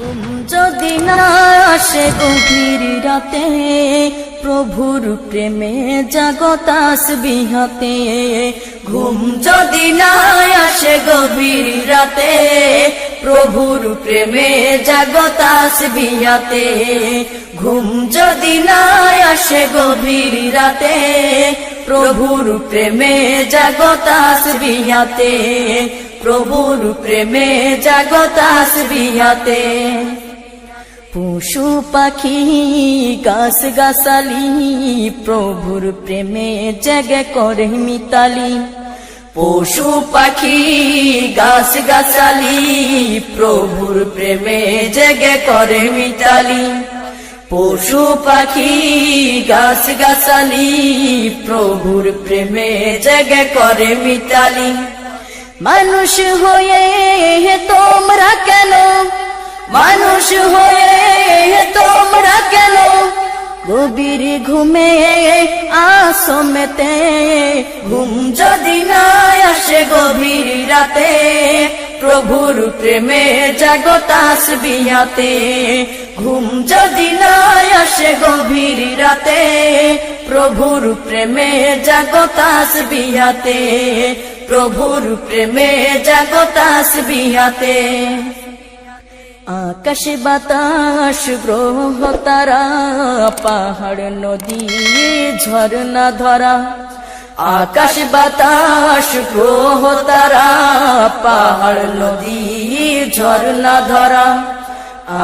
ঘুম যদি না আসে গভীর রাতে, প্রভুর প্রেমে জাগো তাসবিহাতে। ঘুম যদি না আসে গভীর রাতে, প্রভুর প্রেমে জাগো তাসবিহাতে। ঘুম যদি না আসে গভীর রাতে, প্রভুর প্রেমে জাগো তাসবিহাতে। প্রভুর প্রেমে জাগো তাসবিহাতে। পশু পাখি গাছ গাছালি, প্রভুর প্রেমে জেগে করে মিতালি। পশু পাখি গাছ গাছালি, প্রভুর প্রেমে জেগে করে মিতালি। পশু পাখি গাছ গাছালি, প্রভুর প্রেমে জেগে করে মিতালি। মানুষ হয়ে তোমরা কেন, মানুষ হয়ে তোমরা কেন গভীর ঘুমে আসো মেতে। ঘুম যদি না আসে গভীর রাতে, প্রভুর প্রেমে জাগো তাসবিহাতে। ঘুম যদি না আসে গভীর রাতে, প্রভুর প্রেমে জাগো তাসবিহাতে। প্রভুর প্রেমে জাগো তাসবিহাতে। আকাশ বাতাস গ্রহ তারা, পাহাড় নদী ঝরনা ধরা। আকাশ বাতাস গ্রহ তারা, পাহাড় নদী ঝরনা ধরা।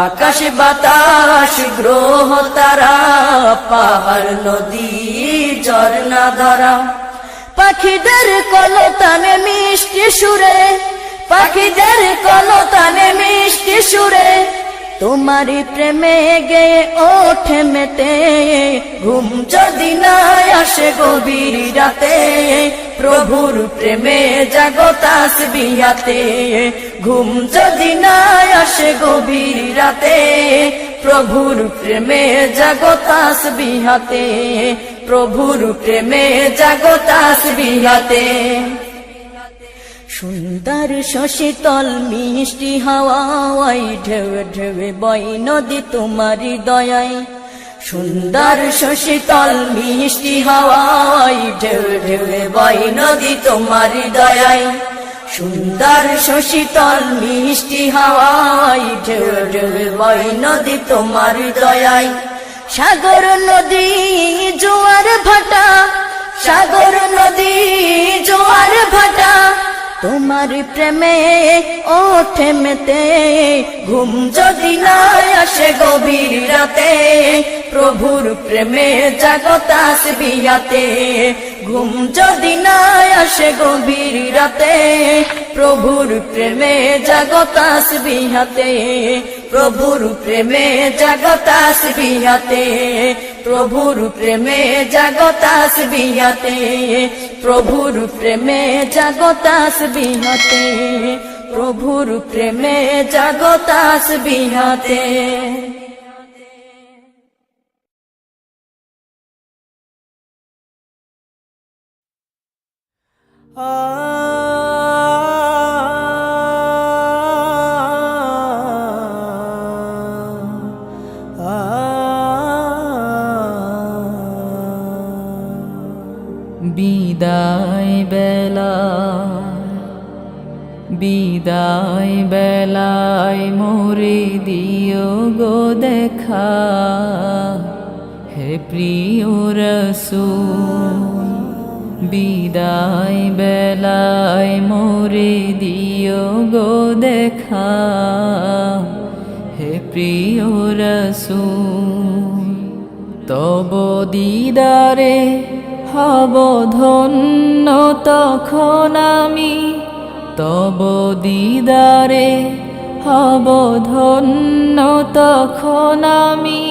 আকাশ বাতাস গ্রহ তারা, পাহাড় নদী ঝরনা ধরা। পাখিদের কলতানে মিষ্টি সুরে, পাখিদের কলতানে মিষ্টি সুরে, তোমারি প্রেমে গেয়ে ওঠে মেতে। ঘুম যদি না আসে গভীর রাতে, প্রভুর প্রেমে জাগো তাসবিহাতে। ঘুম যদি না আসে গভীর রাতে, প্রভুর প্রেমে জাগো তাসবিহাতে। প্রভুর প্রেমে জাগো তাসবিহাতে। সুন্দর শশীতল মিষ্টি হাওয়ায়, ঢেউ ঢেউ বয় নদী তোমারি দয়ায়। সুন্দর শশীতল মিষ্টি হাওয়ায়, ঢেউ ঢেউ বয় নদী তোমারি দয়ায়। সুন্দর শশীতল মিষ্টি হাওয়ায়, ঢেউ ঢেউ বয় নদী তোমারি দয়ায়। সাগর নদী জোয়ার ভাটা, সাগর নদী জোয়ার ভাটা, তোমার প্রেমে ওঠে মেতে। ঘুম যদি না আসে গভীর রাতে, প্রভুর প্রেমে জাগো তাসবিহাতে। ঘুম যদি না আসে গভীর রাতে, প্রভুর প্রেমে জাগো তাসবিহাতে। প্রভুর প্রেমে জাগো তাসবিহাতে। প্রভুর প্রেমে জাগো তাসবিহাতে। প্রভুর প্রেমে জাগো তাসবিহাতে। প্রভুর প্রেমে জাগো তাসবিহাতে। বিদায় বেলা, বিদায় বেলায় মোরে দিও গো দেখা। হে প্রিয় রাসূল, বিদায় বেলায় মোরে দিও গো দেখা। হে প্রিয় রাসূল, তব দিদারে হব ধন্য তখন আমি। তব দিদারে হব ধন্য তখন আমি।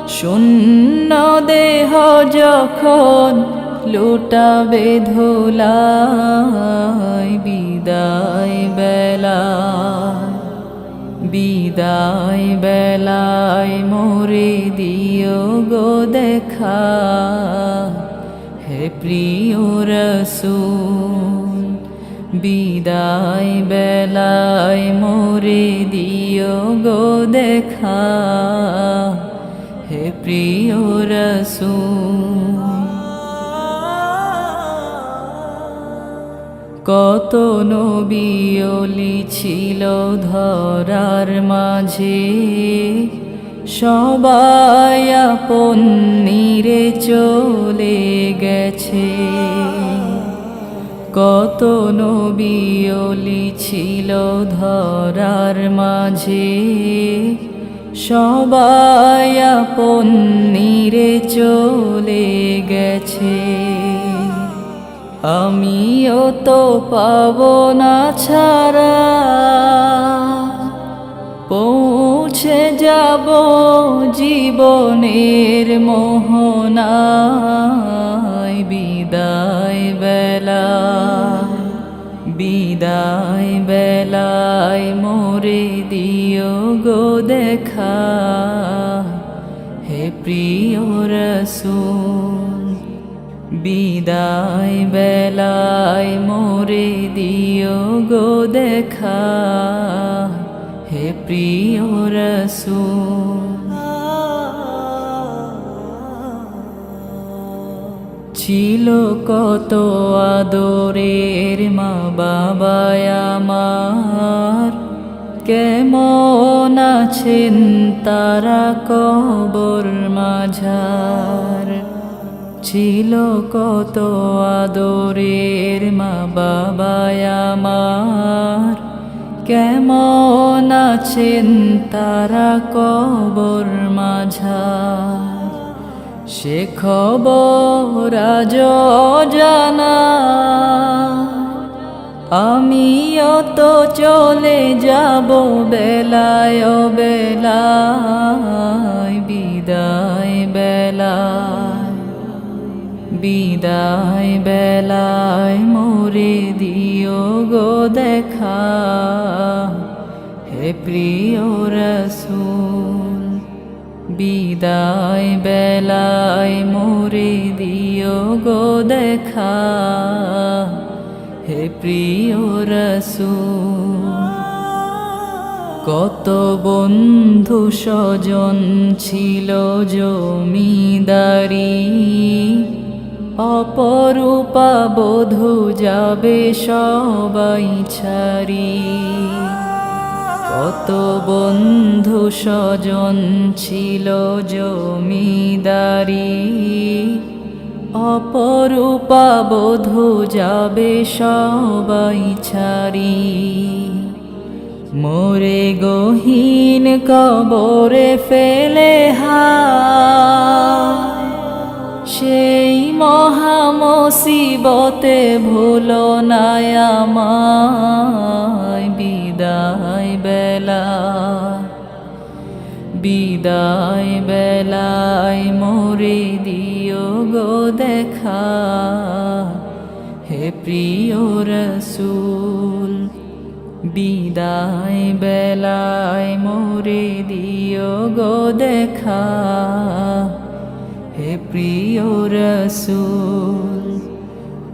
শূন্য দেহ যখন লুটাবে ধুলায়। বিদায় বেলায়, বিদায় বেলায় মোরে দিও গো দেখা। হে প্রিয় রাসূল, বিদায় বেলায় মোরে দিও গো দেখা, হে প্রিয় রাসূল। কত নবী ওলি ছিল ধরার মাঝে, সবাই আপন নিরে চলে গেছে। কত নবী ওলি ছিল ধরার মাঝে, সবাই আপন নিরে চলে গেছে। আমিও তো পাবো না ছাড়া, পৌঁছে যাব জীবনের মোহনায়। বিদায় বেলায়, বিদায় বেলায় মোরে দিও গো দেখা, হে প্রিয় রাসূল। বিদায় বেলায় মোরে দিও গো দেখা, হে প্রিয় রাসূল। ছিল কত আদরের মা বাবা আমার, কেমন আছেন তারা কবর মাঝার। ছিল কত আদরের মা বাবা আমার, কেমন আছেন তারা কবর মাঝার। সে খবর আজ অজানা, আমিও তো চলে যাব বেলায় বেলায়। বিদায় বেলায়, বিদায় বেলায় মোরে দিও গো দেখা, হে প্রিয় রাসূল। বিদায় বেলায় মোরে দিও গো দেখা, হে প্রিয় রাসূল। কত বন্ধু স্বজন ছিল জমিদারি, অপরূপা বধূ যাবে সবাই ছাড়ি। কত বন্ধু স্বজন ছিল জমিদারি, অপরূপা বধূ যাবে সবাই ছাড়ি। মোরে গহীন কবরে ফেলে হায়, সেই মহা মুসিবতে ভুলো না আমায়। বিদায় বেলায়, বিদায় বেলায় মোরে দিও গো দেখা, হে প্রিয় রাসূল। বিদায় বেলায় মোরে দিও গো দেখা, হে প্রিয় রাসূল।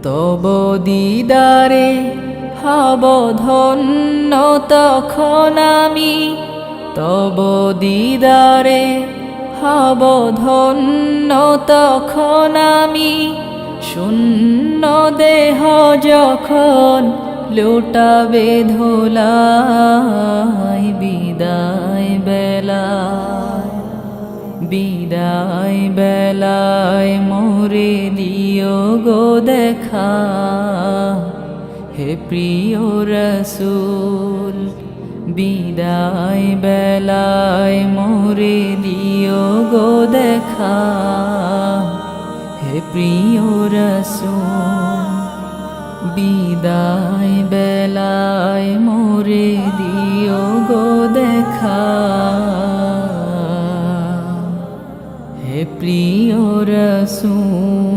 তব দিদারে হব ধন্য তখন আমি, তব দিদারে হব ধন্য তখন আমি। শূন্য দেহ যখন লুটাবে ধুলাই। বিদায় বেলায়, বিদায় বেলায় মোরে দিও গো দেখা, হে প্রিয় রাসূল। বিদায় বেলায় মোরে দিও গো দেখা, হে প্রিয় রাসূল। বিদায় বেলায় মোরে দিও গো দেখা, হে প্রিয় রাসূল।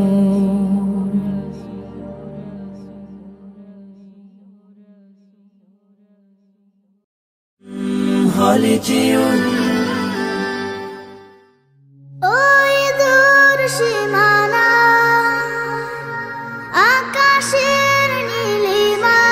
ওই দূর সীমানা আকাশের নীলিমা,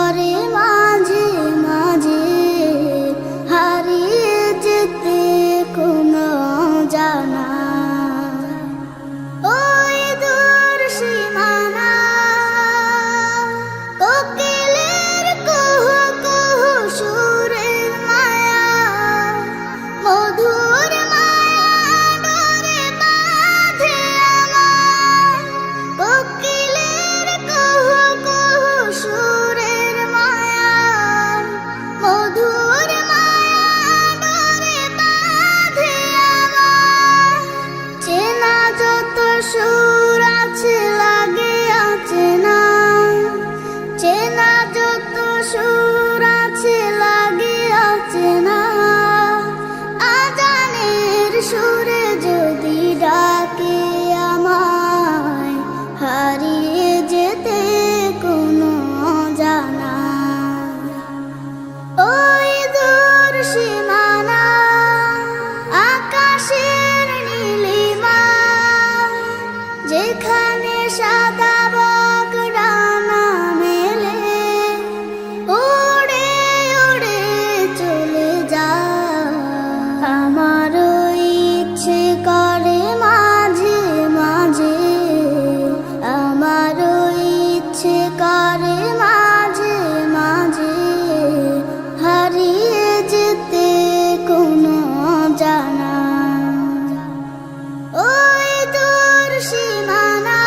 করে মাঝে মাঝে হারিয়ে যেতে কোনো জানা ওই দূর সীমানা কোকিলের কুহু কুহু সুরের মায়া মধুর মায়া ডোরে বাঁধে আমায় কোকিলের কুহু কুহু সুরের মায়া মধুর মায়া ডোরে বাঁধে আমায় চেনা যত সুর আছে লাগে অচেনা চেনা যত সুর আছে লাগে অচেনা আজানের সুরে যদি ডাকে আমায় হারিয়ে যেতে কোনো জানা ওই দূর সীমানা আকাশের নীলিমা যেখানে সাদা বক ডানা মেলে উড়ে উড়ে চলে যায় আমার ইচ্ছে করে মাঝে মাঝে আমার ইচ্ছে করে মাঝে মাঝে হারিয়ে যেতে কোনো জানা ওই দূর সীমানা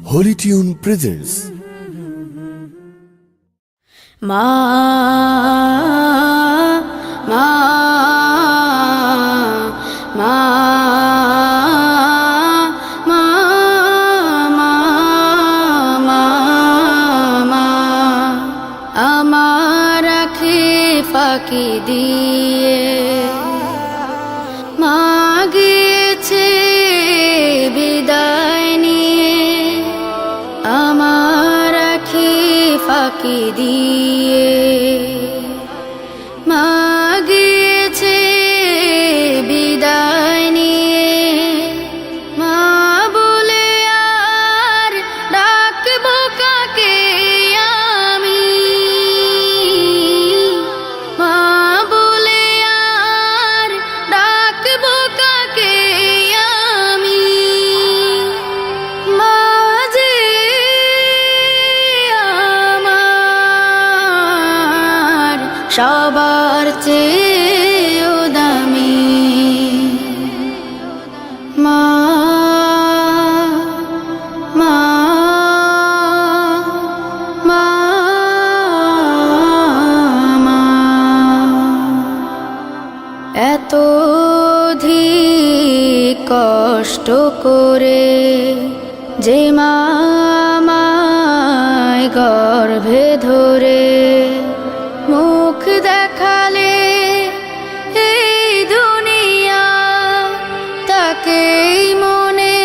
Holy Tune presents মা মা মা মা মা মা আমার আখি ফাঁকি দিয়ে মা গিয়েছে বিদায় নিয়ে আমার আখি ফাঁকি দিয়ে মা গিয়েছে বিদায় নিয়ে মা বলে আর ডাকবো কাকে আমি মা বলে আর ডাকবো কাকে আমি মা যে আমার সবার চেয়েও দামি মা মা মা মা এত অধিক কষ্ট করে যে মা আমায় গর্ভে ধরে মুখ দেখালে এই দুনিয়া তাকেই মনে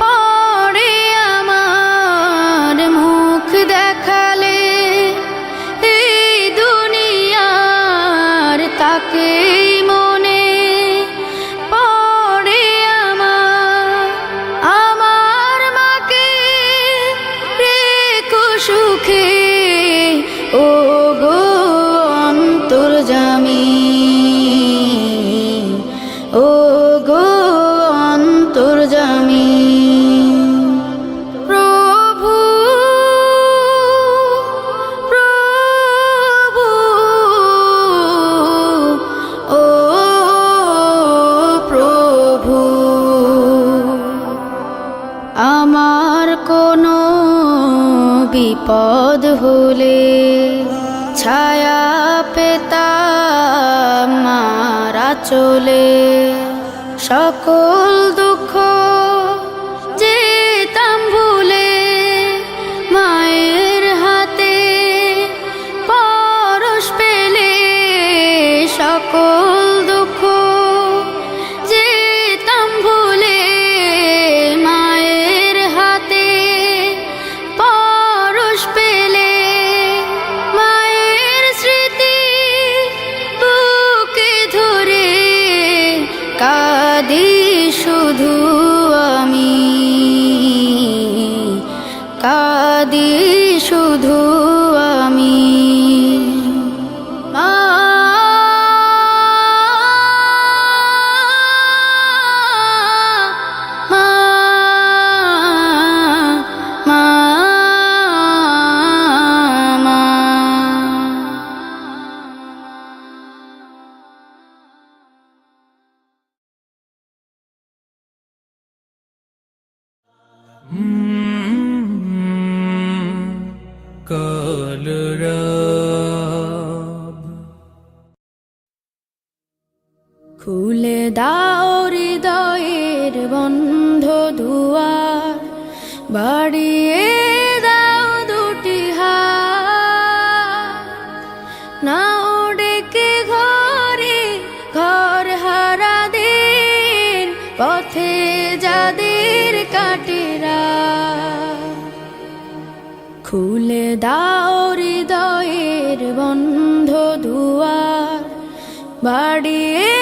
পড়ে আমার মুখ দেখালে এই দুনিয়ার তাকেই মনে পড়ে আমার মাকে রেখো সুখে ও গো অন্তর্যামী ও গো অন্তর্যামী প্রভু প্রভু ও প্রভু আমার কোনো বিপদ হলে ছায়া পেতাম মার আঁচলে সকল দুঃখ যেতাম ভুলে মায়ের হাতে পরশ পেলে সকল দুঃখ যেতাম ভুলে মায়ের হাতে কাঁদি শুধু আমি মা মা মা মা কলরব খুলে দাও হৃদয়ের বন্ধ দুয়ার বাড়িয়ে দাও দুটি হাত নাও ডেকে ঘরে ঘর হারা দিন পথে যাদের কাটেরা খুলে দাও হৃদয়ের বন্ধ দুয়ার বাড়িয়ে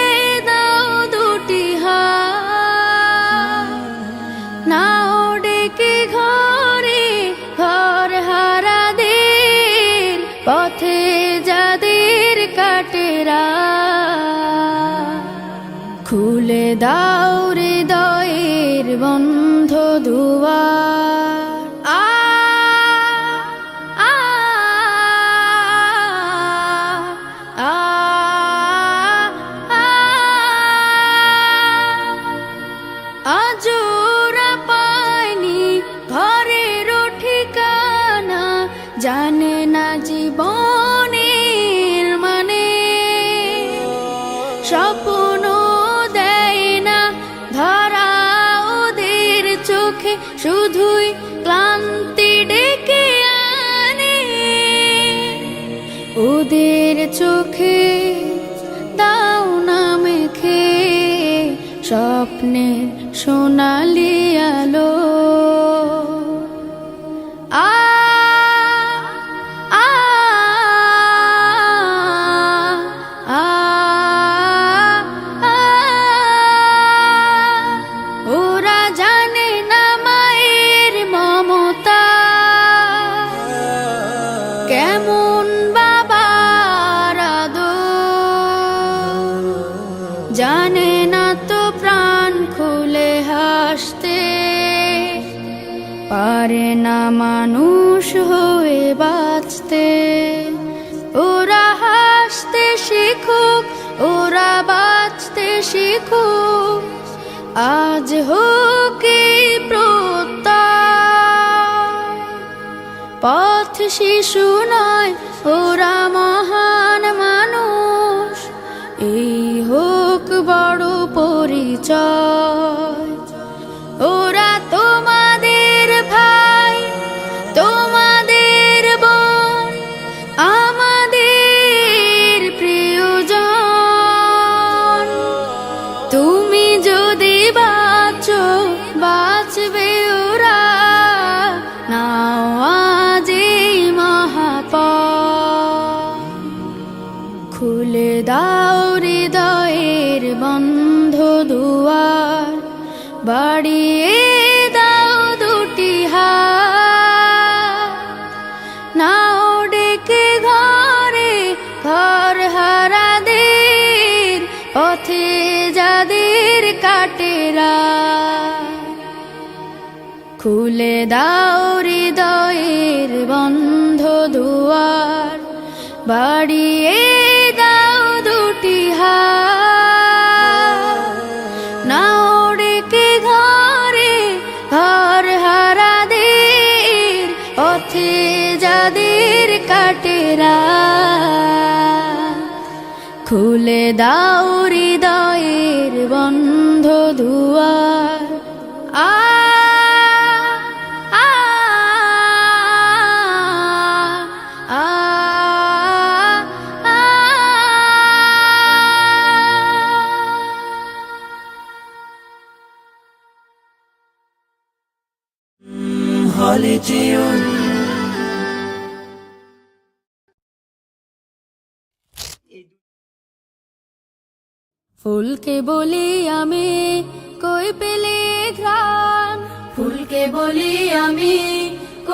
দাও দুটি হাত নাও ডেকে ঘরে ঘর হারা দিন পথে যাদের কাটেরা খুলে দাও হৃদয়ের বন্ধ দুয়ার আজোরা পায়নি ঘরের ঠিকানা জানে না জীবনের মানে স্বপ্ন দেয় না ধরা ওদের চোখে শুধুই ক্লান্তি ডেকে আনে ওদের চোখে দাও না মেখে স্বপ্নের সোনালি আলো আ আ আ আ ওরা জানে না মায়ের মমতা কেমন বাবার আদর জানে না তো প্রাণ খুলে হাসতে পারে না মানুষ হয়ে বাঁচতে ওরা হাসতে শিখুক ওরা বাঁচতে শিখুক আজ হোক এই প্রত্যয় পথ শিশু নয় ওরা মহান মানুষ এই হোক বড় পরিচয় ওরা তোমাদের ভাই তোমাদের বোন আমাদের প্রিয়জন তুমি যদি বাঁচো বাঁচবে ওরা নাও আজ এই মহাপথ খুলে দাও হৃদয়ের বন্ধ দুয়ার বাড়িয়ে দাও দুটি হাত নাও ডেকে ঘরে ঘর হারা দের পথে যাদের কাটেরা খুলে দাও হৃদয়ের বন্ধ দুয়ার বাড়িয়ে দাও দুটি হাত নাও ডেকে ঘরে ঘর হারা দের পথে যাদের কাটেরা খুলে দাও হৃদয়ের বন্ধ দুয়ার আ আ আ আ হলিটিউন ফুলকে বলি আমি কই পেলে ঘ্রাণ ফুলকে বলি আমি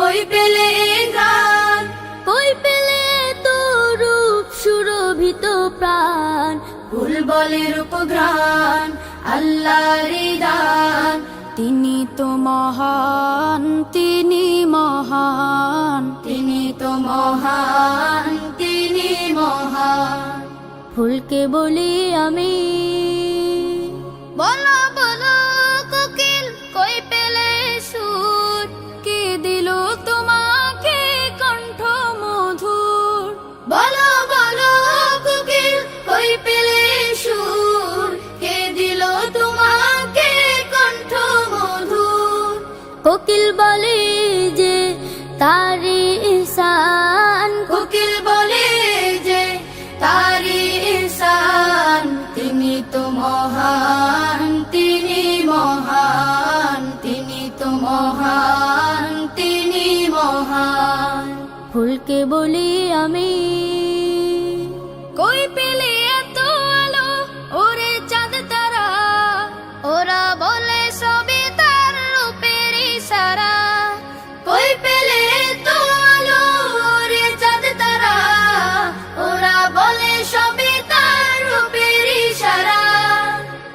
কই পেলে এ গান, কই পেলে তো রূপ সুরভিত প্রাণ, ফুল বলে রূপঘ্রাণ আল্লাহর দান। তিনি তো মহান, তিনি মহান, তিনি তো মহান, তিনি মহান। ফুলকে বলি আমি, বলো বলো কোকিল কই পেলে সুর, কে দিল তোমাকে কণ্ঠ মধুর। বলো বলো কোকিল কই পেলে সুর, কে দিল তোমাকে কণ্ঠ মধুর। কোকিল বলে যে তারি ইহসান, কোকিল বলে যে তারি ইহসান। তিনি তো মহান, তিনি মহান, তিনি তো মহান, তিনি মহান। ফুলকে বলি আমি, কই পেলে এত আলো ওরে চাঁদ তারা, ওরা বলে সবই তার রূপের ইশারা। কই পেলে এত আলো ওরে চাঁদ তারা, ওরা বলে সবই তার রূপের ইশারা।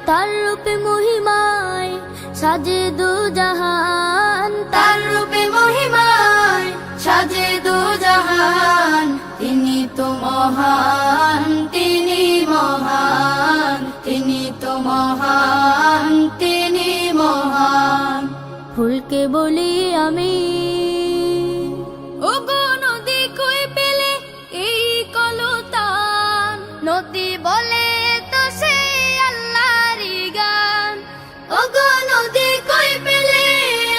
তার রূপে মহিমায় সাজে দু জাহান, তার রূপে মহিমায় সাজে দু জাহান। তিনি তো মহান, তিনি মহান, তিনি তো মহান, তিনি মহান। ফুলকে বলি আমি, ওগো নদী কই পেলে এই কলতান, নদী বলে তো সেই আল্লাহরই গান। ওগো নদী কই পেলে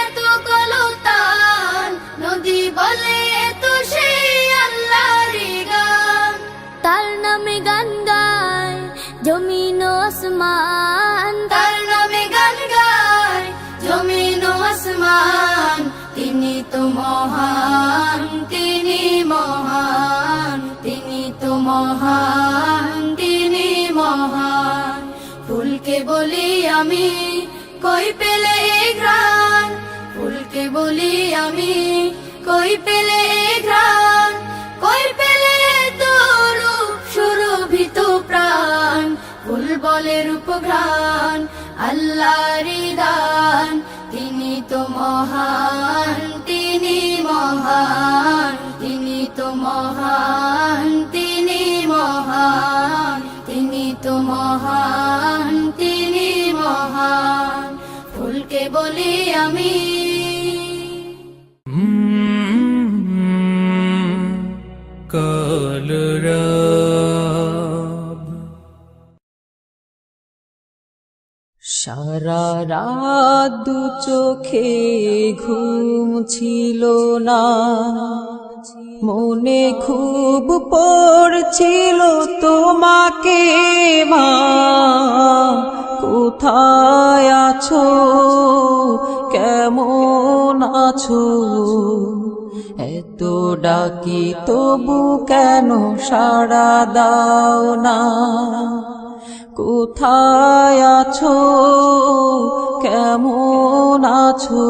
এত কলতান, নদী বলে তো সেই আল্লাহরই গান। তার নামে গান গায় জমিন ও আসমান, তার নামে গান গায় জমিন ও আসমান। তিনি তো মহান, তিনি মহান, তিনি তো মহান, তিনি মহান। ফুলকে বলি আমি, কই পেলে এ ঘ্রাণ, ফুলকে বলি আমি, কই পেলে এ ঘ্রাণ, কই পেলে তো রূপ সুরভিত প্রাণ, ফুল বলে রূপঘ্রাণ আল্লাহর দান। তিনি তো মহান, তিনি মহান, তিনি তো মহান, তিনি মহান, তিনি তো মহান, তিনি মহান। ফুলকে বলি আমি, কলরব। সারা রাত দু চোখে ঘুম ছিল না, মনে খুব পড়ছিল তোমাকে মা, কোথায় আছো, কেমন আছো। এত ডাকি তবু কেন সাড়া দাও না, কোথায় আছো, কেমন আছো।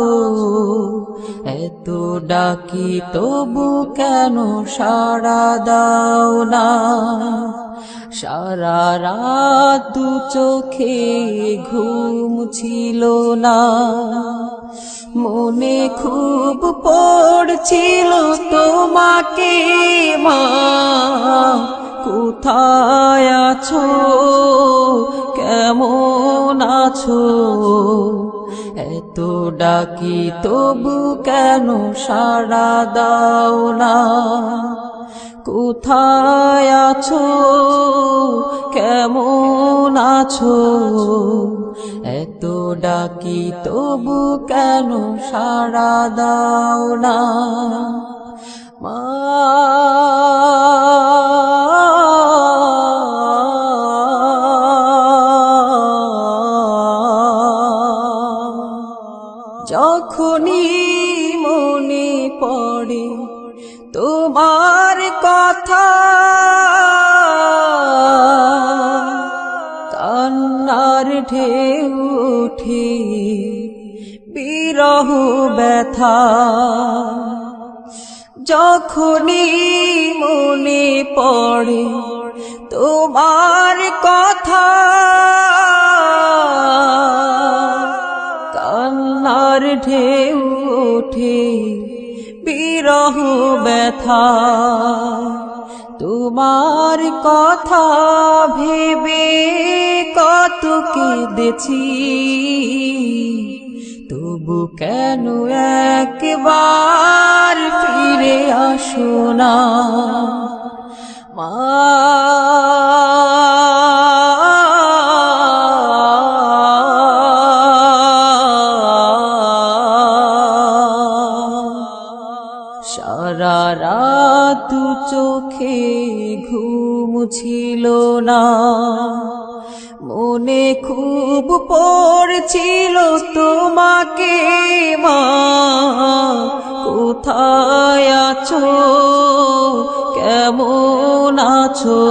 এত ডাকি তবু কেন সাড়া দাও না। সারা রাত দু চোখে ঘুম ছিল না, মনে খুব পড়ছিল তোমাকে মা, কোথায় আছো, কেমন আছো। এত ডাকি তবু কেন সাড়া দাও না, কোথায় আছো, কেমন আছো। এত ডাকি তবু কেন সাড়া দাও না মা। যখনই মনে পড়ে তোমার কথা, কান্নার ঢেউ ওঠে বিরহ ব্যথা। যখনই মনে পড়ে তোমার কথা, কান্নার ঢেউ ওঠে বিরহ ব্যথা। তোমার কথা ভেবে কত কেঁদেছি, তবু কেন একবার ফিরে আসো না মা। সারা রাত চোখে ঘুম ছিল না, মনে খুব পড়ছিল তোমাকে মা। কোথায় আছো, কেমন আছো,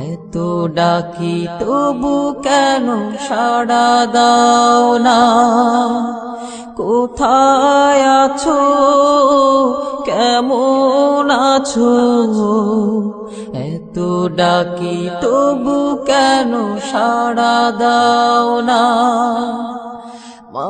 এত ডাকি তবু কেন সাড়া দাও না। কোথায় আছো, কেমন আছো, এত ডাকি তবু কেন সাড়া দাও না মা।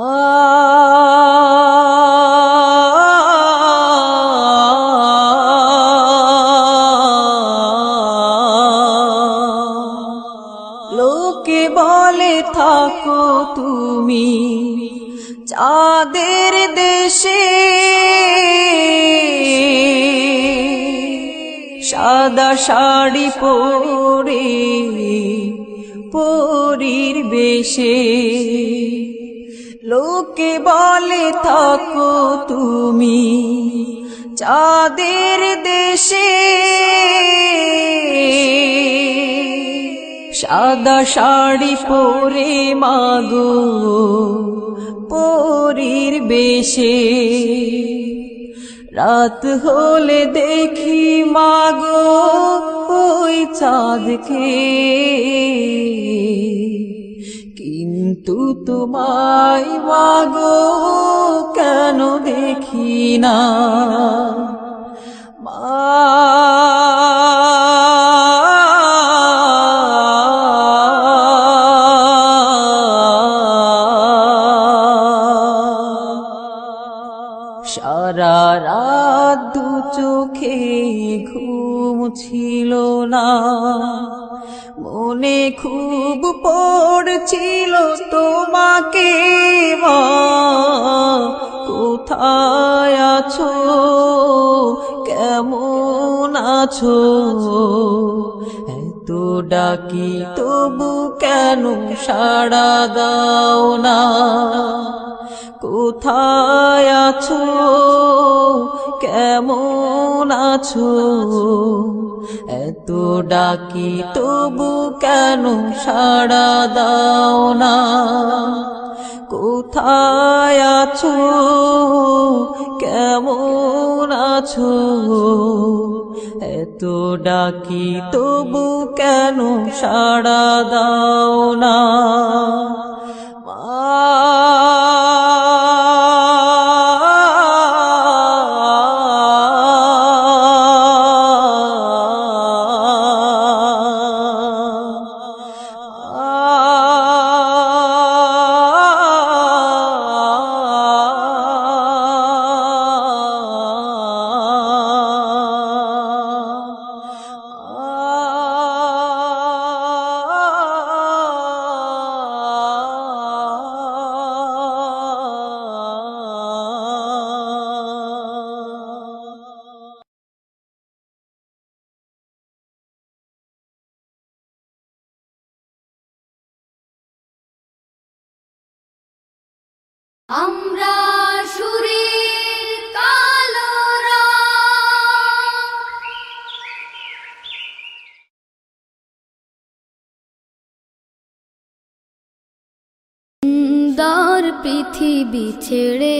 লোকে বলে থাকো তুমি চাঁদের দেশে, সাদা শাড়ি পরে পরীর বেশে। লোকে বলে থাকো তুমি চাঁদের দেশে, সাদা শাড়ি পরে মাগো পরীর বেশে। রাত হলে দেখি মাগো ওই চাঁদকে, কিন্তু তোমায় মাগো কেন দেখি না মা। সারা রাত দু চোখে ঘুম ছিল না, মনে খুব পড়ছিল তোমাকে মা। কোথায় আছো, কেমন আছো, এত ডাকি তবু কেন সাড়া দাও না। কোথায় আছো, কেমন আছো, এত ডাকি তবু কেন সাড়া দাও না। কোথায় আছো, কেমন আছো, এত ডাকি তবু কেন সাড়া দাও না মা। আমরা সুরের কালো রং, সুন্দর পৃথিবী ছেড়ে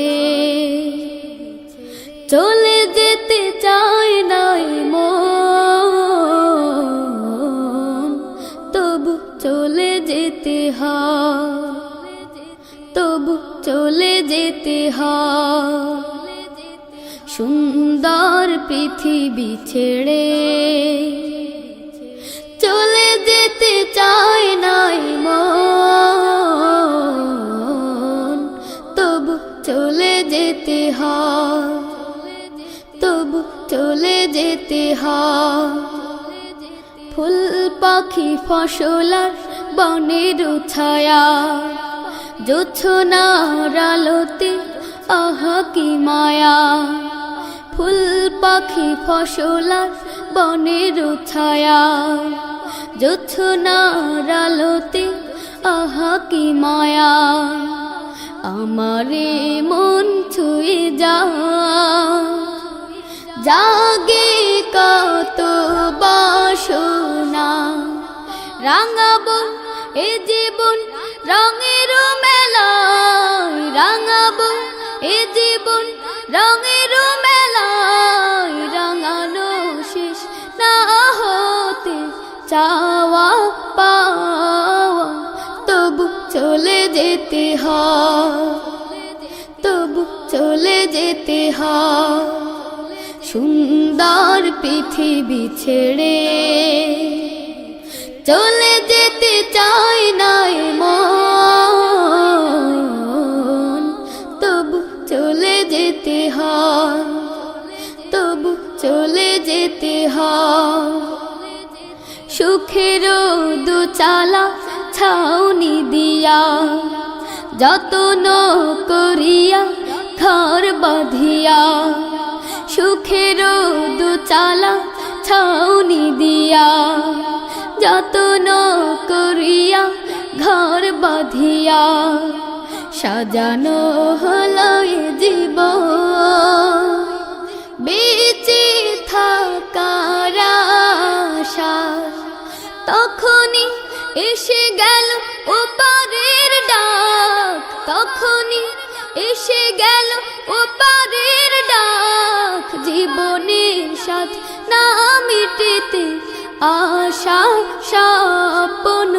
চলে যেতে চায় নাই মন, তবু চলে যেতে হয়, তবু চলে যেতে হয়। সুন্দর পৃথিবী ছেড়ে চলে যেতে চায় নাই মন, তবু চলে যেতে হয়, তবু চলে যেতে হয়। ফুল পাখি ফসলার বনের ছায়া, জোছনার আলোতে আহা কি মায়া। ফুল পাখি ফসলার বনের ছায়া, জোছনার আলোতে আহা কি মায়া। আমারে মন ছুঁয়ে জাগে কত বাসনা, রাঙাবো এ জীবন রঙের মেলায়, রাঙাবো এ জীবন রঙের মেলায়। রাঙানো শেষ না হতে চাওয়া পাওয়া, তবু চলে যেতে হয়, তবু চলে যেতে হয়। সুন্দর পৃথিবী ছেড়ে চলে যেতে চায় নাই মন, তবু চলে যেতে হয়, তবু চলে যেতে হয়। সুখের দুচালা ছাউনি দিয়া, যত্ন করিয়া ঘর বাঁধিয়া। সুখের দুচালা ছাউনি দিয়া, যত্ন করিয়া ঘর বাঁধিয়া। সাজানো হলো এ জীবন বেঁচে থাকার আশায়, তখনই এসে গেল ওপারের ডাক, তখনই এসে গেল ওপারের ডাক। জীবনের সাথ না মিটেতে আশা স্বপ্ন,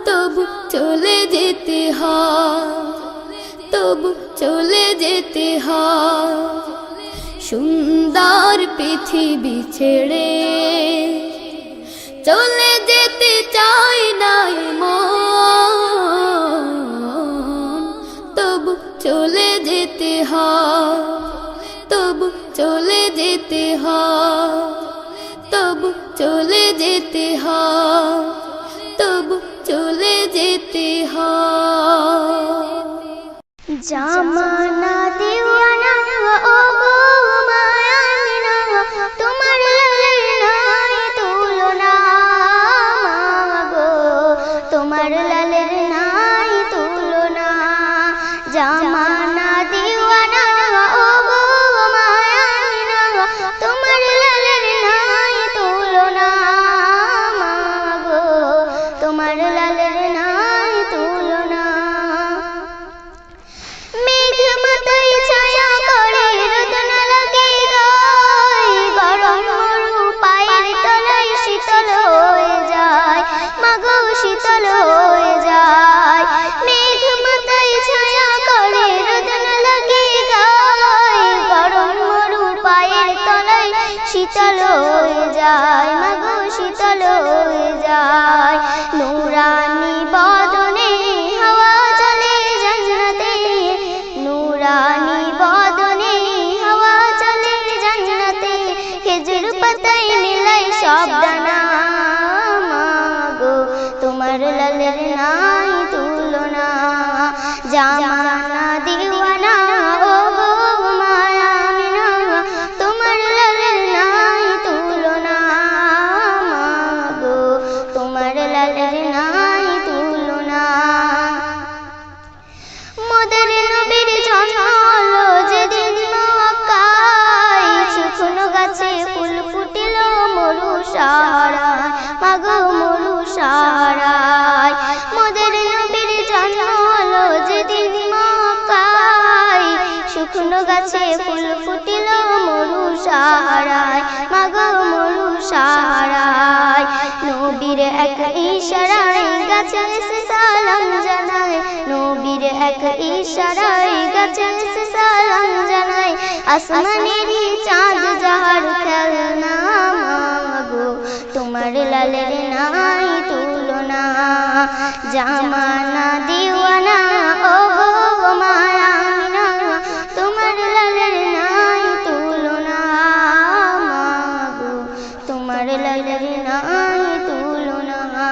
তবু চলে যেতে হয়, তবু চলে যেতে হয়। সুন্দর পৃথিবী ছেড়ে চলে যেতে চায় নাই মন, তবু চলে যেতে হয়, তবু চলে যেতে হয়, তবু চলে যেতে হয়, তবু চলে যেতে হয়। জামানা দিওয়ানা ও গো মায়ানা, তোমার লালের নাই তুলনা গো, তোমার লালের নাই তুলনা। জামানা দিওয়ানা ও গো মায়ানা, তোমার লালের নাই তুলনা গো, তোমার লালের নাই তুলনা। মেঘ মাথায় ছায়া করে রোদন লাগে গায়, গরম মরু পায়ের তলায় শীতল হয়ে যায়, মাগো শীতল হয়ে যায়। মেঘ মাথায় ছায়া করে রোদন লাগে গায়, গরম মরু পায়ের তলায় শীতল হয়ে যায়, মাগো শীতল হয়ে যায়। নুরানি বদনে হাওয়া চলে জান্নাতে, নুরানি বদনে হাওয়া চলে জান্নাতে। খেজুর পাতায় মিলাই সব দানা মাগো, তোমার লালের নাই তুলনা। জামানা দিওয়ানা ও গো মায়ামিনা, তোমার লালের নাই তুলনা মাগো, তোমার লালের নাই তুলনা। মোদের নবীর জন্ম হলো যেদিন মক্কায়, শুকনো গাছে ফুল ফুটিল মরু সারায়, মাগো মরু সারায়। মোদের নবীর জন্ম হলো যেদিন মক্কায়, শুকনো গাছে ফুল ফুটিল মরু সারায়, মাগো মরু সারায়। নবীর এক ইশারায় গাছে এসে সালাম জানায়, নবীর এক ইশারায় গাছে এসে সালাম জানায়। আসমানেরই চাঁদ যাহার খেলনা মাগো তোমার লালের নাই তুলনা জামানা দিওয়ানা ও মায়ামিনা তোমার লালের নাই তুলনা মাগো তোমার লালের নাই তুলনা